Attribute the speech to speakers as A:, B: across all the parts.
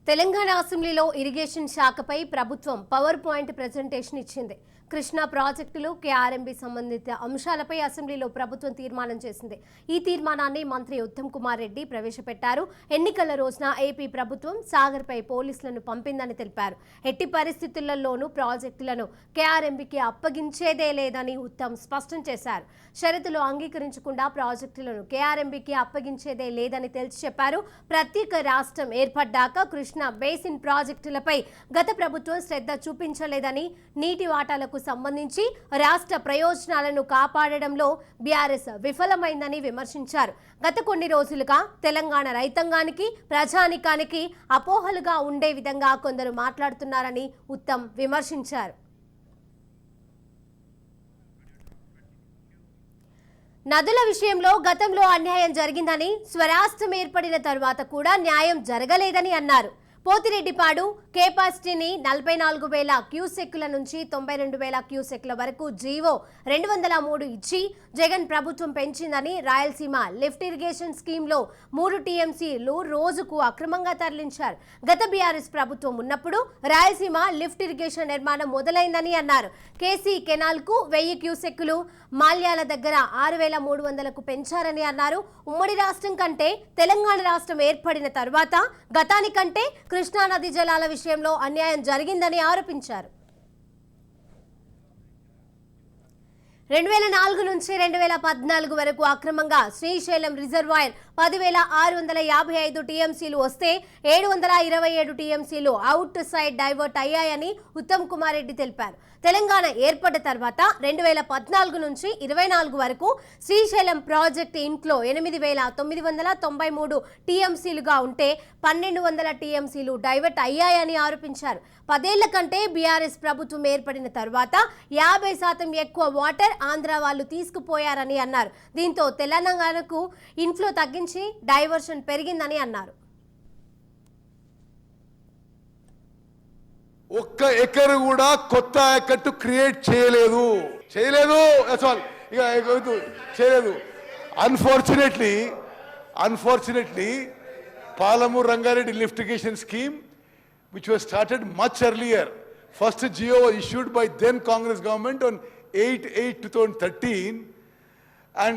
A: తెలంగాణ అసెంబ్లీలో ఇరిగేషన్ శాఖపై ప్రభుత్వం power point presentation ఇచ్చింది. కృష్ణా ప్రాజెక్టులు, కేఆర్ఎంబీ సంబంధిత అంశాలపై అసెంబ్లీలో ప్రభుత్వం తీర్మానం చేసింది. ఈ తీర్మానాన్ని మంత్రి ఉత్తమ్ కుమార్ రెడ్డి ప్రవేశపెట్టారు. ఎన్నికల రోజున ఏపీ ప్రభుత్వం సాగర్పై పోలీసులను పంపిందని తెలిపారు. ఎట్టి పరిస్థితులలోనూ ప్రాజెక్టులను కేఆర్ఎంబీకి అప్పగించేదే లేదని ఉత్తమ్ స్పష్టం చేశారు. షరతులు అంగీకరించకుండా ప్రాజెక్టులను కేఆర్ఎంబీకి అప్పగించేదే లేదని తేల్చి చెప్పారు. ప్రత్యేక రాష్ట్రం ఏర్పడ్డాక కృష్ణా బేసిన్ ప్రాజెక్టులపై గత ప్రభుత్వం శ్రద్ధ చూపించలేదని, నీటి వాటాలకు సంబంధించి రాష్ట్ర ప్రయోజనాలను కాపాడడంలో బీఆర్ఎస్ విఫలమైందని విమర్శించారు. గత కొన్ని రోజులుగా తెలంగాణ రైతాంగానికి, ప్రజానికానికి అపోహలుగా ఉండే విధంగా కొందరు మాట్లాడుతున్నారని ఉత్తమ్ విమర్శించారు. నదుల విషయంలో గతంలో అన్యాయం జరిగిందని, స్వరాష్ట్రం ఏర్పడిన తర్వాత కూడా న్యాయం జరగలేదని అన్నారు. పోతిరెడ్డిపాడు కెపాసిటీని 44,000 క్యూసెక్కుల నుంచి 92,000 క్యూసెక్కుల వరకు జీవో 203 ఇచ్చి జగన్ ప్రభుత్వం పెంచిందని, రాయలసీమ లిఫ్ట్ ఇరిగేషన్ స్కీమ్లో 3 టీఎంసీలు రోజుకు అక్రమంగా తరలించారు. గత బీఆర్ఎస్ ప్రభుత్వం ఉన్నప్పుడు రాయలసీమ లిఫ్ట్ ఇరిగేషన్ నిర్మాణం మొదలైందని అన్నారు. కేసీ కెనాల్కు 1000 క్యూసెక్కులు, మాల్యాల దగ్గర 6,300కు పెంచారని అన్నారు. ఉమ్మడి రాష్ట్రం కంటే తెలంగాణ రాష్ట్రం ఏర్పడిన తర్వాత గతానికంటే కృష్ణానది జలాల విషయంలో అన్యాయం జరిగిందని ఆరోపించారు. 2004 నుంచి 2014 వరకు అక్రమంగా శ్రీశైలం రిజర్వాయర్ 10,655 టీఎంసీలు వస్తే 727 టీఎంసీలు అవుట్ సైడ్ డైవర్ట్ అయ్యాయని ఉత్తమ్ కుమార్ రెడ్డి తెలిపారు. తెలంగాణ ఏర్పడ్డ తర్వాత 2014 నుంచి 2024 వరకు శ్రీశైలం ప్రాజెక్టు ఇంట్లో 8,993 టీఎంసీలుగా ఉంటే 1,200 టీఎంసీలు డైవర్ట్ అయ్యాయని ఆరోపించారు. 10 ఏళ్ల కంటే బీఆర్ఎస్ ప్రభుత్వం ఏర్పడిన తర్వాత 50% ఎక్కువ వాటర్ ఆంధ్ర వాళ్ళు తీసుకుపోయారని అన్నారు. దీంతో తెలంగాణకు ఇన్ఫ్లో తగ్గించి డైవర్షన్ పెరిగిందని అన్నారు.
B: ఒక్క ఎకరు కూడా కొత్త ఆయకట్టు క్రియేట్ చేయలేదు. Unfortunately Palamuru Rangareddy lift irrigation scheme which was started much earlier. First GO was issued by then Congress government on 8/8/2013 and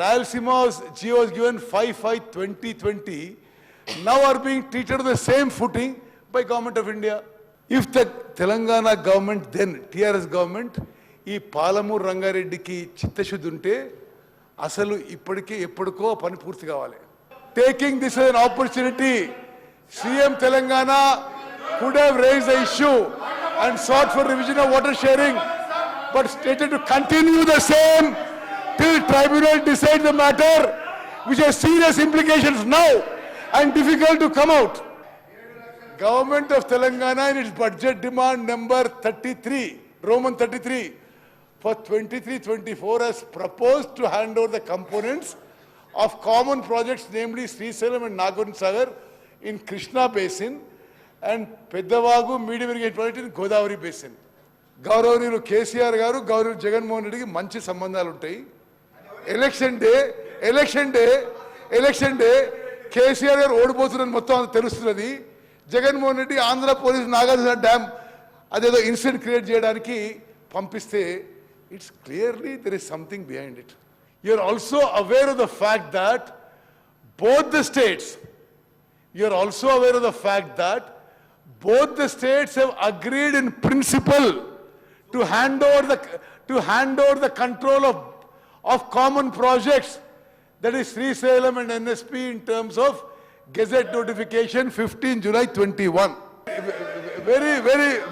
B: Rayalaseema's GO was given 5/5/2020. Now are being treated on the same footing by Government of India. If the Telangana government, then TRS government, ఈ పాలమూరు రంగారెడ్డికి చిత్తశుద్ధి ఉంటే అసలు ఇప్పటికే ఎప్పటికో పని పూర్తి కావాలి. Taking this as an opportunity, CM Telangana could have raised the issue and sought for revision of water sharing, but stated to continue the same till tribunal decide the matter, which has serious implications now and difficult to come out. Government of Telangana in its budget demand number 33, Roman 33, for 23-24 has proposed to hand over the components of common projects, namely Srisailam and Nagavan Sagar in Krishna Basin and Peddavagu medium irrigation project in Godavari Basin. గౌరవనీయులు కేసీఆర్ గారు, గౌరవ జగన్మోహన్ రెడ్డికి మంచి సంబంధాలు ఉంటాయి. Election day KCR గారు ఓడిపోతున్నారని మొత్తం తెలుస్తున్నది. జగన్మోహన్ రెడ్డి ఆంధ్ర పోలీసు నాగార్జున డ్యామ్ అదేదో ఇన్సిడెంట్ క్రియేట్ చేయడానికి పంపిస్తే it's clearly there is something behind it. You are also aware of the fact that both the states have agreed in principle to hand over the control of common projects, that is Srisailam and NSP, in terms of Gazette notification 15 July 21.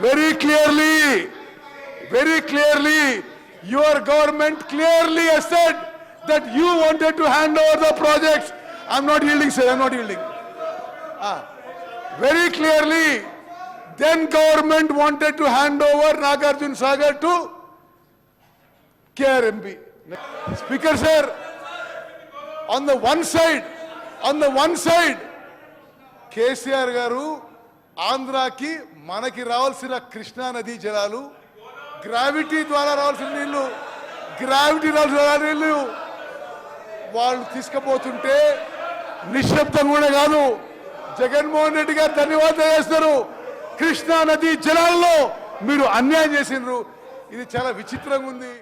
B: Very clearly your government clearly has said that you wanted to hand over the projects. I'm not yielding, sir. Very clearly, then government wanted to hand over Nagarjuna Sagar to KRMB. Speaker, sir, on the one side, KCR garu, Andhraki, manaki ravalsina Krishna Nadi jalalu, gravity dwara ravalsina nillu, వాళ్ళు తీసుకుపోతుంటే నిశ్శబ్దం కూడా కాదు, జగన్మోహన్ రెడ్డి గారు ధన్యవాదాలు చేస్తారు. కృష్ణా నది జలాల్లో మీరు అన్యాయం చేసినారు. ఇది చాలా విచిత్రంగా ఉంది.